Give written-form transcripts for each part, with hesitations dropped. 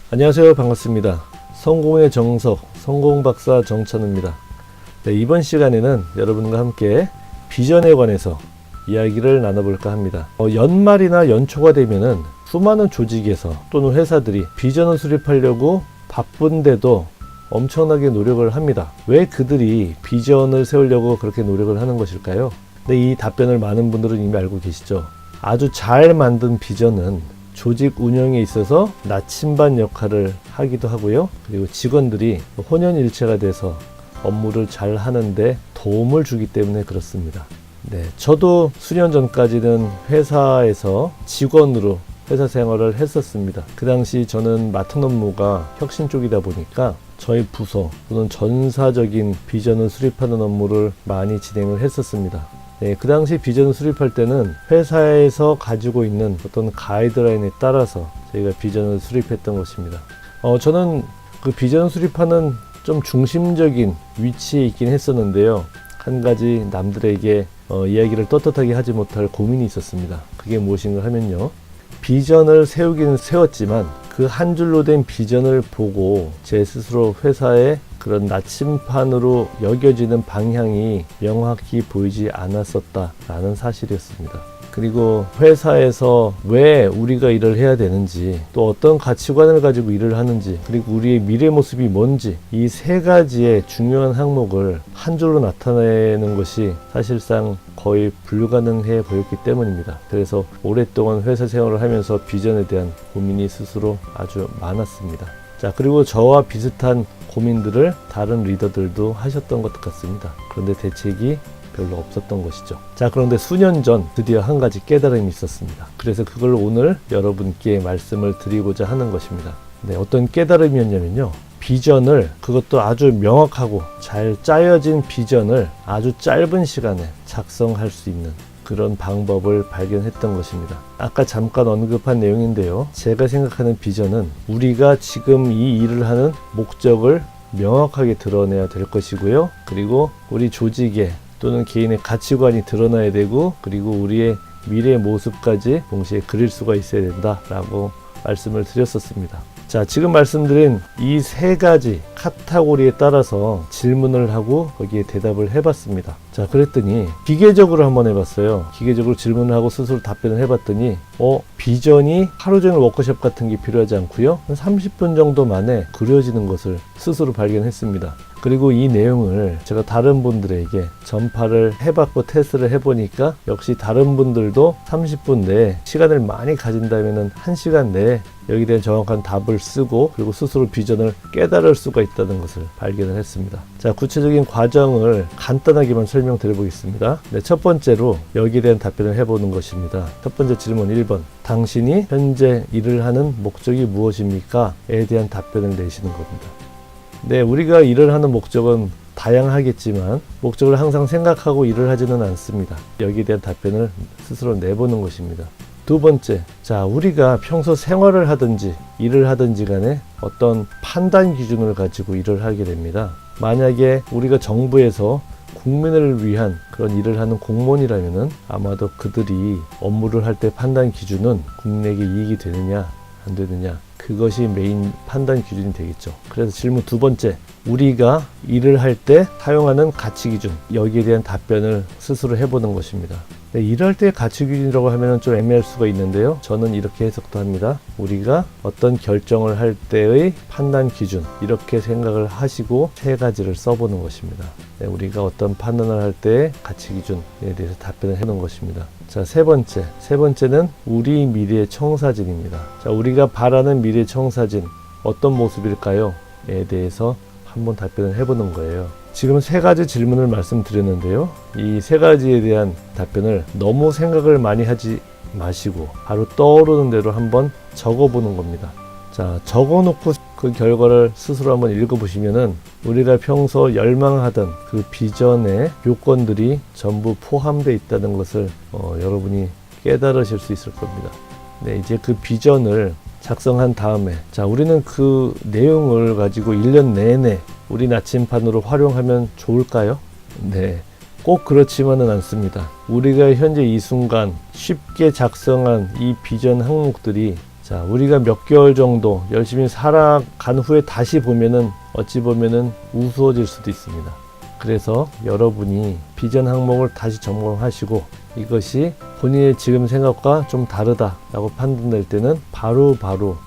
안녕하세요. 반갑습니다. 성공의 정석, 성공박사 정찬우입니다. 네, 이번 시간에는 여러분과 함께 비전에 관해서 이야기를 나눠볼까 합니다. 연말이나 연초가 되면은 수많은 조직에서 또는 회사들이 비전을 수립하려고 바쁜데도 엄청나게 노력을 합니다. 왜 그들이 비전을 세우려고 그렇게 노력을 하는 것일까요? 네, 이 답변을 많은 분들은 이미 알고 계시죠. 아주 잘 만든 비전은 조직 운영에 있어서 나침반 역할을 하기도 하고요. 그리고 직원들이 혼연일체가 돼서 업무를 잘 하는데 도움을 주기 때문에 그렇습니다. 네, 저도 수년 전까지는 회사에서 직원으로 회사 생활을 했었습니다. 그 당시 저는 맡은 업무가 혁신 쪽이다 보니까 저희 부서 또는 전사적인 비전을 수립하는 업무를 많이 진행을 했었습니다. 네, 그 당시 비전을 수립할 때는 회사에서 가지고 있는 어떤 가이드라인에 따라서 저희가 비전을 수립했던 것입니다. 저는 그 비전을 수립하는 좀 중심적인 위치에 있긴 했었는데요. 한 가지 남들에게 이야기를 떳떳하게 하지 못할 고민이 있었습니다. 그게 무엇인가 하면요. 비전을 세우기는 세웠지만 그 한 줄로 된 비전을 보고 제 스스로 회사의 그런 나침판으로 여겨지는 방향이 명확히 보이지 않았었다라는 사실이었습니다. 그리고 회사에서 왜 우리가 일을 해야 되는지, 또 어떤 가치관을 가지고 일을 하는지, 그리고 우리의 미래 모습이 뭔지, 이 세 가지의 중요한 항목을 한 줄로 나타내는 것이 사실상 거의 불가능해 보였기 때문입니다. 그래서 오랫동안 회사 생활을 하면서 비전에 대한 고민이 스스로 아주 많았습니다. 자, 그리고 저와 비슷한 고민들을 다른 리더들도 하셨던 것 같습니다. 그런데 대책이 별로 없었던 것이죠. 자, 그런데 수년 전 드디어 한 가지 깨달음이 있었습니다. 그래서 그걸 오늘 여러분께 말씀을 드리고자 하는 것입니다. 네, 어떤 깨달음이었냐면요. 비전을, 그것도 아주 명확하고 잘 짜여진 비전을 아주 짧은 시간에 작성할 수 있는 그런 방법을 발견했던 것입니다. 아까 잠깐 언급한 내용인데요. 제가 생각하는 비전은 우리가 지금 이 일을 하는 목적을 명확하게 드러내야 될 것이고요. 그리고 우리 조직의 또는 개인의 가치관이 드러나야 되고, 그리고 우리의 미래의 모습까지 동시에 그릴 수가 있어야 된다라고 말씀을 드렸었습니다. 자, 지금 말씀드린 이 세 가지 카테고리에 따라서 질문을 하고 거기에 대답을 해봤습니다. 자, 그랬더니 기계적으로 한번 해봤어요. 기계적으로 질문을 하고 스스로 답변을 해봤더니 비전이 하루 종일 워크숍 같은 게 필요하지 않고요. 한 30분 정도 만에 그려지는 것을 스스로 발견했습니다. 그리고 이 내용을 제가 다른 분들에게 전파를 해봤고 테스트를 해보니까 역시 다른 분들도 30분 내에 시간을 많이 가진다면 1시간 내에 여기에 대한 정확한 답을 쓰고, 그리고 스스로 비전을 깨달을 수가 있다는 것을 발견을 했습니다. 자, 구체적인 과정을 간단하게만 설명드려 보겠습니다. 네, 첫 번째로 여기에 대한 답변을 해보는 것입니다. 첫 번째 질문 1번. 당신이 현재 일을 하는 목적이 무엇입니까? 에 대한 답변을 내시는 겁니다. 네, 우리가 일을 하는 목적은 다양하겠지만 목적을 항상 생각하고 일을 하지는 않습니다. 여기에 대한 답변을 스스로 내보는 것입니다. 두 번째, 자, 우리가 평소 생활을 하든지 일을 하든지 간에 어떤 판단 기준을 가지고 일을 하게 됩니다. 만약에 우리가 정부에서 국민을 위한 그런 일을 하는 공무원이라면은 아마도 그들이 업무를 할 때 판단 기준은 국민에게 이익이 되느냐 안 되느냐, 그것이 메인 판단 기준이 되겠죠. 그래서 질문 두 번째, 우리가 일을 할 때 사용하는 가치 기준, 여기에 대한 답변을 스스로 해보는 것입니다. 네, 일할 때 가치 기준이라고 하면 좀 애매할 수가 있는데요. 저는 이렇게 해석도 합니다. 우리가 어떤 결정을 할 때의 판단 기준, 이렇게 생각을 하시고 세 가지를 써보는 것입니다. 네, 우리가 어떤 판단을 할 때의 가치 기준에 대해서 답변을 해놓은 것입니다. 자, 세 번째는 우리 미래의 청사진입니다. 자, 우리가 바라는 미래의 청사진 어떤 모습일까요? 에 대해서 한번 답변을 해보는 거예요. 지금 세 가지 질문을 말씀드렸는데요. 이 세 가지에 대한 답변을 너무 생각을 많이 하지 마시고 바로 떠오르는 대로 한번 적어보는 겁니다. 자, 적어놓고 그 결과를 스스로 한번 읽어보시면은 우리가 평소 열망하던 그 비전의 요건들이 전부 포함되어 있다는 것을 여러분이 깨달으실 수 있을 겁니다. 네, 이제 그 비전을 작성한 다음에, 자, 우리는 그 내용을 가지고 1년 내내 우리 나침판으로 활용하면 좋을까요? 네, 꼭 그렇지만은 않습니다. 우리가 현재 이 순간 쉽게 작성한 이 비전 항목들이 자, 우리가 몇 개월 정도 열심히 살아간 후에 다시 보면은 어찌 보면은 우스워질 수도 있습니다. 그래서 여러분이 비전 항목을 다시 점검하시고 이것이 본인의 지금 생각과 좀 다르다라고 판단될 때는 바로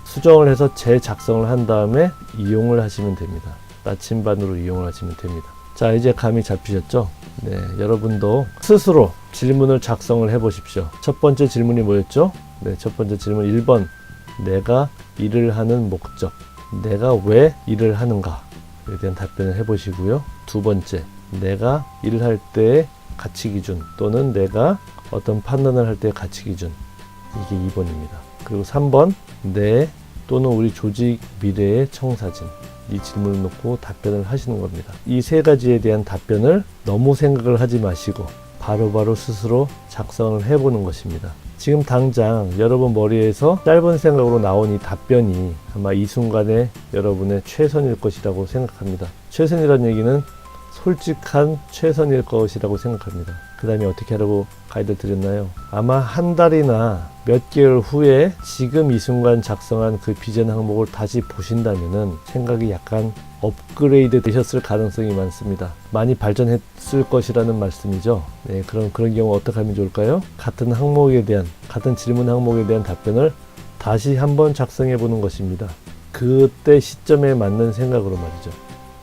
수정을 해서 재작성을 한 다음에 이용을 하시면 됩니다. 나침반으로 이용을 하시면 됩니다. 자, 이제 감이 잡히셨죠? 네, 여러분도 스스로 질문을 작성을 해 보십시오. 첫 번째 질문이 뭐였죠? 네, 첫 번째 질문 1번. 내가 일을 하는 목적, 내가 왜 일을 하는가에 대한 답변을 해보시고요. 두 번째, 내가 일을 할 때의 가치 기준 또는 내가 어떤 판단을 할 때의 가치 기준, 이게 2번입니다. 그리고 3번, 내 또는 우리 조직 미래의 청사진, 이 질문을 놓고 답변을 하시는 겁니다. 이 세 가지에 대한 답변을 너무 생각을 하지 마시고 바로바로 스스로 작성을 해보는 것입니다. 지금 당장 여러분 머리에서 짧은 생각으로 나온 이 답변이 아마 이 순간에 여러분의 최선일 것이라고 생각합니다. 최선이라는 얘기는 솔직한 최선일 것이라고 생각합니다. 그 다음에 어떻게 하라고 가이드 드렸나요? 아마 한 달이나 몇 개월 후에 지금 이 순간 작성한 그 비전 항목을 다시 보신다면은 생각이 약간 업그레이드 되셨을 가능성이 많습니다. 많이 발전했을 것이라는 말씀이죠. 네, 그런 경우 어떻게 하면 좋을까요? 같은 항목에 대한, 같은 질문 항목에 대한 답변을 다시 한번 작성해 보는 것입니다. 그때 시점에 맞는 생각으로 말이죠.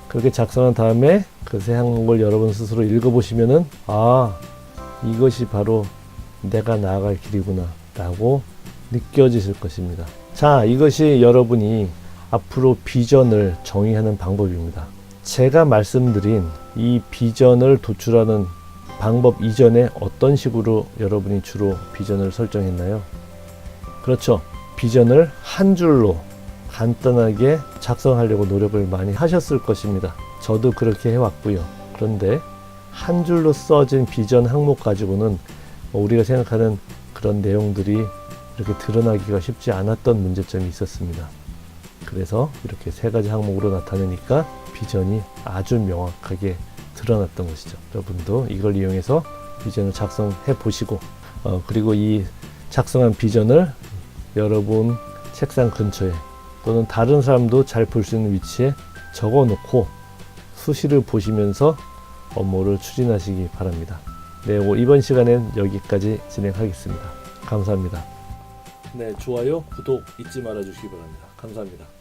그렇게 작성한 다음에 그 새 항목을 여러분 스스로 읽어보시면은 이것이 바로 내가 나아갈 길이구나 라고 느껴지실 것입니다. 자, 이것이 여러분이 앞으로 비전을 정의하는 방법입니다. 제가 말씀드린 이 비전을 도출하는 방법 이전에 어떤 식으로 여러분이 주로 비전을 설정했나요? 그렇죠. 비전을 한 줄로 간단하게 작성하려고 노력을 많이 하셨을 것입니다. 저도 그렇게 해왔고요. 그런데 한 줄로 써진 비전 항목 가지고는 우리가 생각하는 그런 내용들이 이렇게 드러나기가 쉽지 않았던 문제점이 있었습니다. 그래서 이렇게 세 가지 항목으로 나타내니까 비전이 아주 명확하게 드러났던 것이죠. 여러분도 이걸 이용해서 비전을 작성해 보시고 그리고 이 작성한 비전을 여러분 책상 근처에 또는 다른 사람도 잘 볼 수 있는 위치에 적어 놓고 수시를 보시면서 업무를 추진하시기 바랍니다. 네, 이번 시간엔 여기까지 진행하겠습니다. 감사합니다. 네, 좋아요, 구독 잊지 말아 주시기 바랍니다. 감사합니다.